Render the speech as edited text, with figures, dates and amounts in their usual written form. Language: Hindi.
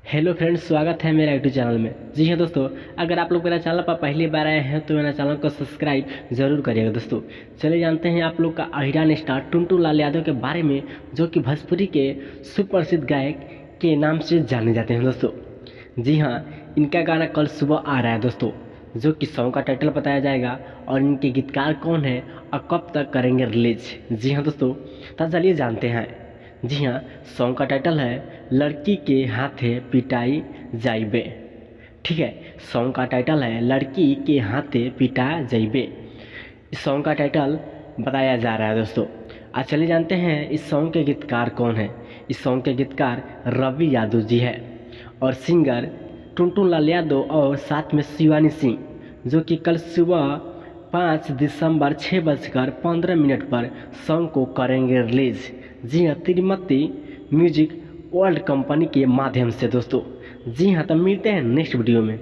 हेलो फ्रेंड्स, स्वागत है मेरा यूट्यूब चैनल में। जी हाँ दोस्तों, अगर आप लोग मेरा चैनल पर पहली बार आए हैं तो मेरा चैनल को सब्सक्राइब जरूर करिएगा। दोस्तों चले जानते हैं आप लोग का अहिरान स्टार टुनटुन लाल यादव के बारे में, जो कि भोजपुरी के सुप्रसिद्ध गायक के नाम से जाने जाते हैं। दोस्तों जी हाँ, इनका गाना कल सुबह आ रहा है दोस्तों, जो कि सॉन्ग का टाइटल बताया जाएगा और इनके गीतकार कौन है और कब तक करेंगे रिलीज। जी हाँ दोस्तों, तो चलिए जानते हैं। जी हाँ, सॉन्ग का टाइटल है लड़की के हाथे पिटाई जाइबे। ठीक है, सॉन्ग का टाइटल है लड़की के हाथे पिटा जाइबे। इस सॉन्ग का टाइटल बताया जा रहा है दोस्तों। आज चलिए जानते हैं इस सॉन्ग के गीतकार कौन है। इस सॉन्ग के गीतकार रवि यादव जी है और सिंगर टुनटुन लाल यादव और साथ में शिवानी सिंह, जो कि कल सुबह 5 दिसंबर 6:15 पर सॉन्ग को करेंगे रिलीज। जी हाँ, तिरुमती म्यूजिक वर्ल्ड कंपनी के माध्यम से दोस्तों। जी हाँ, तो मिलते हैं नेक्स्ट वीडियो में।